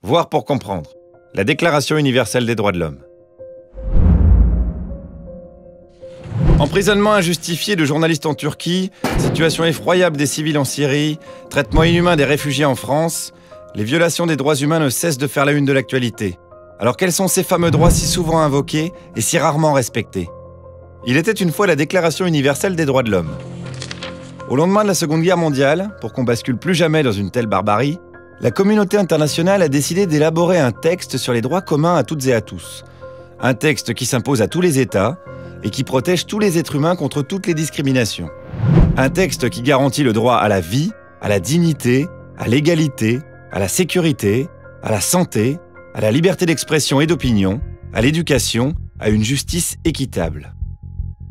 Voir pour comprendre. La Déclaration universelle des droits de l'homme. Emprisonnement injustifié de journalistes en Turquie, situation effroyable des civils en Syrie, traitement inhumain des réfugiés en France, les violations des droits humains ne cessent de faire la une de l'actualité. Alors quels sont ces fameux droits si souvent invoqués et si rarement respectés? Il était une fois la Déclaration universelle des droits de l'homme. Au lendemain de la Seconde Guerre mondiale, pour qu'on bascule plus jamais dans une telle barbarie, la communauté internationale a décidé d'élaborer un texte sur les droits communs à toutes et à tous. Un texte qui s'impose à tous les États et qui protège tous les êtres humains contre toutes les discriminations. Un texte qui garantit le droit à la vie, à la dignité, à l'égalité, à la sécurité, à la santé, à la liberté d'expression et d'opinion, à l'éducation, à une justice équitable.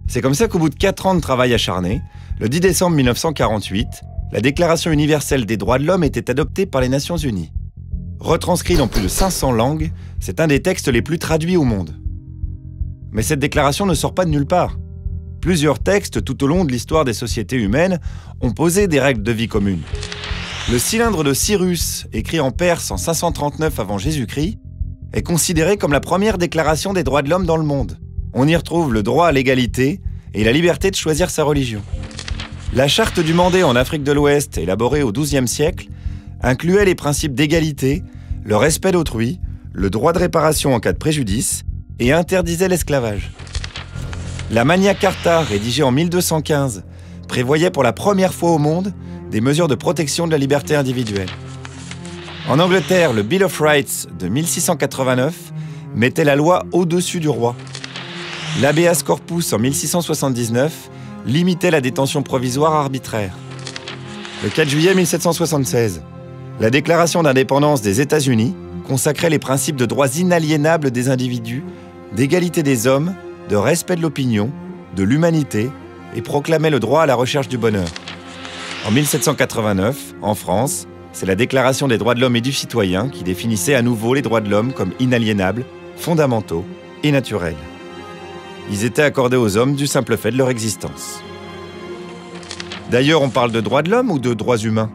C'est comme ça qu'au bout de 4 ans de travail acharné, le 10 décembre 1948, la Déclaration universelle des droits de l'homme était adoptée par les Nations unies. Retranscrit dans plus de 500 langues, c'est un des textes les plus traduits au monde. Mais cette déclaration ne sort pas de nulle part. Plusieurs textes tout au long de l'histoire des sociétés humaines ont posé des règles de vie communes. Le cylindre de Cyrus, écrit en Perse en 539 avant Jésus-Christ, est considéré comme la première déclaration des droits de l'homme dans le monde. On y retrouve le droit à l'égalité et la liberté de choisir sa religion. La charte du Mandé en Afrique de l'Ouest, élaborée au XIIe siècle, incluait les principes d'égalité, le respect d'autrui, le droit de réparation en cas de préjudice et interdisait l'esclavage. La Magna Carta, rédigée en 1215, prévoyait pour la première fois au monde des mesures de protection de la liberté individuelle. En Angleterre, le Bill of Rights de 1689 mettait la loi au-dessus du roi. L'habeas corpus en 1679 limitait la détention provisoire arbitraire. Le 4 juillet 1776, la Déclaration d'indépendance des États-Unis consacrait les principes de droits inaliénables des individus, d'égalité des hommes, de respect de l'opinion, de l'humanité et proclamait le droit à la recherche du bonheur. En 1789, en France, c'est la Déclaration des droits de l'homme et du citoyen qui définissait à nouveau les droits de l'homme comme inaliénables, fondamentaux et naturels. Ils étaient accordés aux hommes du simple fait de leur existence. D'ailleurs, on parle de droits de l'homme ou de droits humains?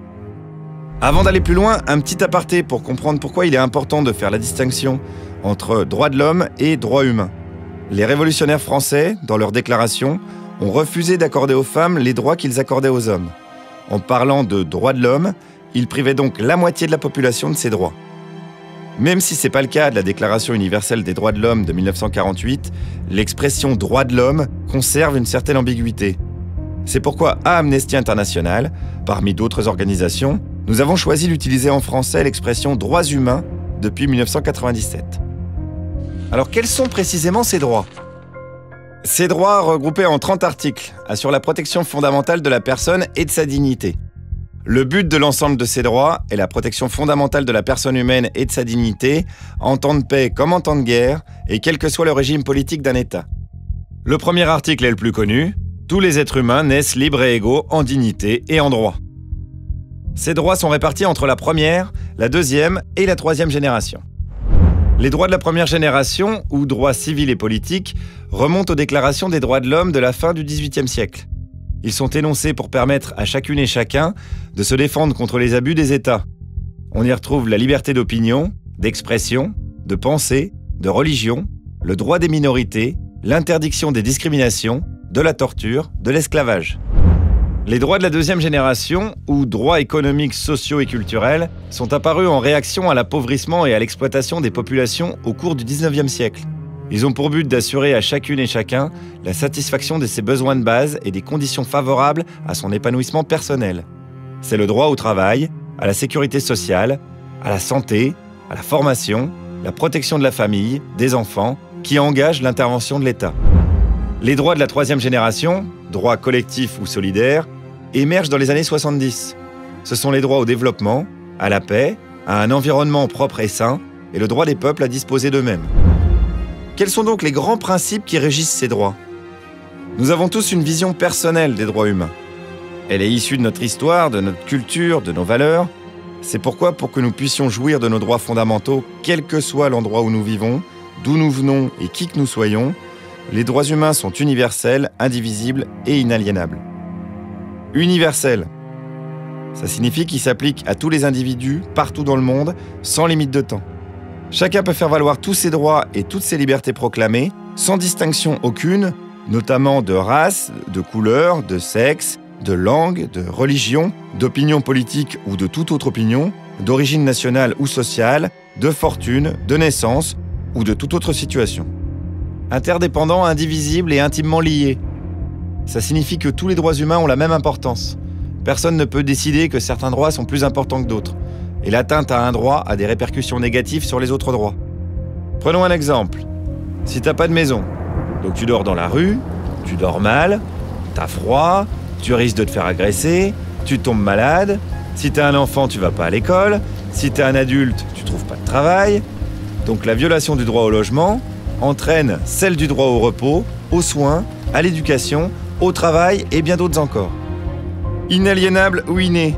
Avant d'aller plus loin, un petit aparté pour comprendre pourquoi il est important de faire la distinction entre droits de l'homme et droits humains. Les révolutionnaires français, dans leur déclaration, ont refusé d'accorder aux femmes les droits qu'ils accordaient aux hommes. En parlant de droits de l'homme, ils privaient donc la moitié de la population de ces droits. Même si ce n'est pas le cas de la Déclaration universelle des droits de l'homme de 1948, l'expression « droits de l'homme » conserve une certaine ambiguïté. C'est pourquoi à Amnesty International, parmi d'autres organisations, nous avons choisi d'utiliser en français l'expression « droits humains » depuis 1997. Alors quels sont précisément ces droits? Ces droits, regroupés en 30 articles, assurent la protection fondamentale de la personne et de sa dignité. Le but de l'ensemble de ces droits est la protection fondamentale de la personne humaine et de sa dignité, en temps de paix comme en temps de guerre, et quel que soit le régime politique d'un État. Le premier article est le plus connu. Tous les êtres humains naissent libres et égaux en dignité et en droit. Ces droits sont répartis entre la première, la deuxième et la troisième génération. Les droits de la première génération, ou droits civils et politiques, remontent aux déclarations des droits de l'homme de la fin du XVIIIe siècle. Ils sont énoncés pour permettre à chacune et chacun de se défendre contre les abus des États. On y retrouve la liberté d'opinion, d'expression, de pensée, de religion, le droit des minorités, l'interdiction des discriminations, de la torture, de l'esclavage. Les droits de la deuxième génération, ou droits économiques, sociaux et culturels, sont apparus en réaction à l'appauvrissement et à l'exploitation des populations au cours du XIXe siècle. Ils ont pour but d'assurer à chacune et chacun la satisfaction de ses besoins de base et des conditions favorables à son épanouissement personnel. C'est le droit au travail, à la sécurité sociale, à la santé, à la formation, la protection de la famille, des enfants, qui engagent l'intervention de l'État. Les droits de la troisième génération, droits collectifs ou solidaires, émergent dans les années 70. Ce sont les droits au développement, à la paix, à un environnement propre et sain, et le droit des peuples à disposer d'eux-mêmes. Quels sont donc les grands principes qui régissent ces droits? Nous avons tous une vision personnelle des droits humains. Elle est issue de notre histoire, de notre culture, de nos valeurs. C'est pourquoi, pour que nous puissions jouir de nos droits fondamentaux, quel que soit l'endroit où nous vivons, d'où nous venons et qui que nous soyons, les droits humains sont universels, indivisibles et inaliénables. Universels. Ça signifie qu'il s'applique à tous les individus, partout dans le monde, sans limite de temps. Chacun peut faire valoir tous ses droits et toutes ses libertés proclamées, sans distinction aucune, notamment de race, de couleur, de sexe, de langue, de religion, d'opinion politique ou de toute autre opinion, d'origine nationale ou sociale, de fortune, de naissance ou de toute autre situation. Interdépendants, indivisibles et intimement liés. Ça signifie que tous les droits humains ont la même importance. Personne ne peut décider que certains droits sont plus importants que d'autres. Et l'atteinte à un droit a des répercussions négatives sur les autres droits. Prenons un exemple. Si t'as pas de maison, donc tu dors dans la rue, tu dors mal, t'as froid, tu risques de te faire agresser, tu tombes malade, si t'es un enfant, tu vas pas à l'école, si t'es un adulte, tu trouves pas de travail. Donc la violation du droit au logement entraîne celle du droit au repos, aux soins, à l'éducation, au travail et bien d'autres encore. Inaliénable ou inné.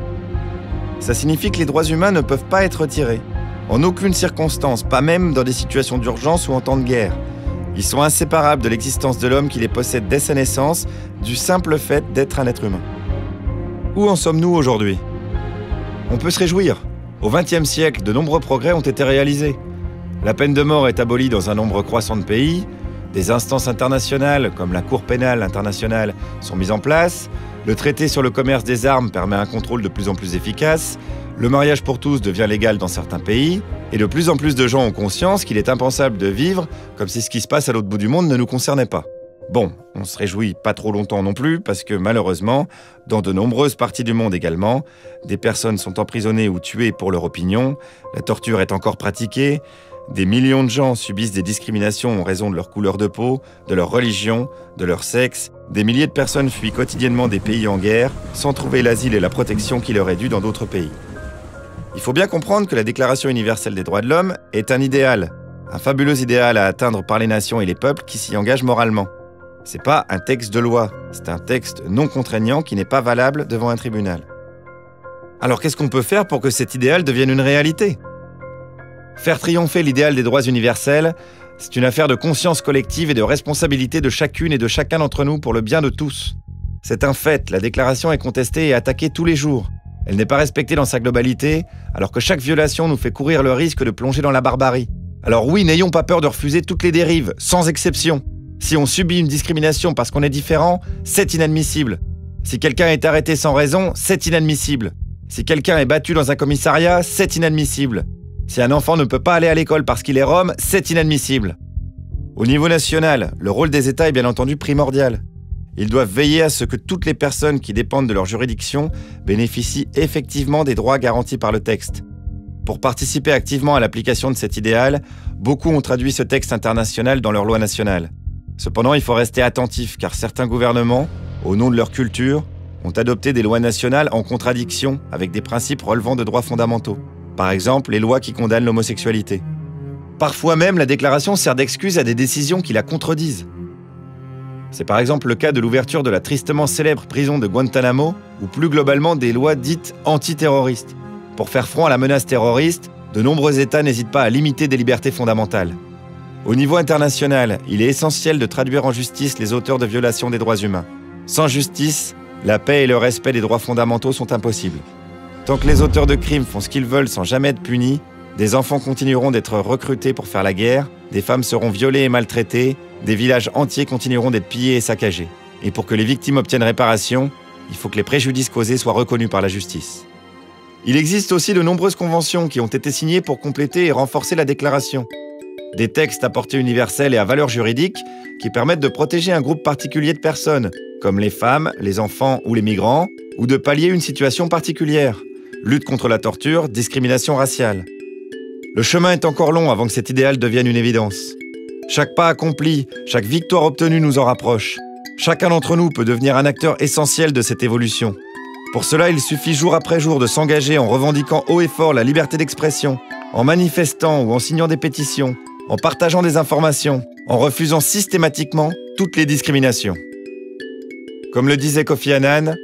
Ça signifie que les droits humains ne peuvent pas être retirés. En aucune circonstance, pas même dans des situations d'urgence ou en temps de guerre. Ils sont inséparables de l'existence de l'homme qui les possède dès sa naissance, du simple fait d'être un être humain. Où en sommes-nous aujourd'hui ? On peut se réjouir. Au XXe siècle, de nombreux progrès ont été réalisés. La peine de mort est abolie dans un nombre croissant de pays, des instances internationales, comme la Cour pénale internationale, sont mises en place, le traité sur le commerce des armes permet un contrôle de plus en plus efficace, le mariage pour tous devient légal dans certains pays, et de plus en plus de gens ont conscience qu'il est impensable de vivre comme si ce qui se passe à l'autre bout du monde ne nous concernait pas. Bon, on se réjouit pas trop longtemps non plus, parce que malheureusement, dans de nombreuses parties du monde également, des personnes sont emprisonnées ou tuées pour leur opinion, la torture est encore pratiquée, des millions de gens subissent des discriminations en raison de leur couleur de peau, de leur religion, de leur sexe. Des milliers de personnes fuient quotidiennement des pays en guerre sans trouver l'asile et la protection qui leur est due dans d'autres pays. Il faut bien comprendre que la Déclaration universelle des droits de l'homme est un idéal, un fabuleux idéal à atteindre par les nations et les peuples qui s'y engagent moralement. C'est pas un texte de loi, c'est un texte non contraignant qui n'est pas valable devant un tribunal. Alors qu'est-ce qu'on peut faire pour que cet idéal devienne une réalité ? Faire triompher l'idéal des droits universels, c'est une affaire de conscience collective et de responsabilité de chacune et de chacun d'entre nous pour le bien de tous. C'est un fait, la déclaration est contestée et attaquée tous les jours. Elle n'est pas respectée dans sa globalité, alors que chaque violation nous fait courir le risque de plonger dans la barbarie. Alors oui, n'ayons pas peur de refuser toutes les dérives, sans exception. Si on subit une discrimination parce qu'on est différent, c'est inadmissible. Si quelqu'un est arrêté sans raison, c'est inadmissible. Si quelqu'un est battu dans un commissariat, c'est inadmissible. Si un enfant ne peut pas aller à l'école parce qu'il est rom, c'est inadmissible. Au niveau national, le rôle des États est bien entendu primordial. Ils doivent veiller à ce que toutes les personnes qui dépendent de leur juridiction bénéficient effectivement des droits garantis par le texte. Pour participer activement à l'application de cet idéal, beaucoup ont traduit ce texte international dans leur loi nationale. Cependant, il faut rester attentif car certains gouvernements, au nom de leur culture, ont adopté des lois nationales en contradiction avec des principes relevant de droits fondamentaux. Par exemple, les lois qui condamnent l'homosexualité. Parfois même, la déclaration sert d'excuse à des décisions qui la contredisent. C'est par exemple le cas de l'ouverture de la tristement célèbre prison de Guantanamo, ou plus globalement des lois dites antiterroristes. Pour faire front à la menace terroriste, de nombreux États n'hésitent pas à limiter des libertés fondamentales. Au niveau international, il est essentiel de traduire en justice les auteurs de violations des droits humains. Sans justice, la paix et le respect des droits fondamentaux sont impossibles. Tant que les auteurs de crimes font ce qu'ils veulent sans jamais être punis, des enfants continueront d'être recrutés pour faire la guerre, des femmes seront violées et maltraitées, des villages entiers continueront d'être pillés et saccagés. Et pour que les victimes obtiennent réparation, il faut que les préjudices causés soient reconnus par la justice. Il existe aussi de nombreuses conventions qui ont été signées pour compléter et renforcer la déclaration. Des textes à portée universelle et à valeur juridique qui permettent de protéger un groupe particulier de personnes, comme les femmes, les enfants ou les migrants, ou de pallier une situation particulière. Lutte contre la torture, discrimination raciale. Le chemin est encore long avant que cet idéal devienne une évidence. Chaque pas accompli, chaque victoire obtenue nous en rapproche. Chacun d'entre nous peut devenir un acteur essentiel de cette évolution. Pour cela, il suffit jour après jour de s'engager en revendiquant haut et fort la liberté d'expression, en manifestant ou en signant des pétitions, en partageant des informations, en refusant systématiquement toutes les discriminations. Comme le disait Kofi Annan,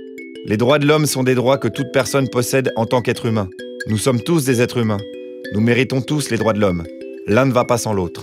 les droits de l'homme sont des droits que toute personne possède en tant qu'être humain. Nous sommes tous des êtres humains. Nous méritons tous les droits de l'homme. L'un ne va pas sans l'autre.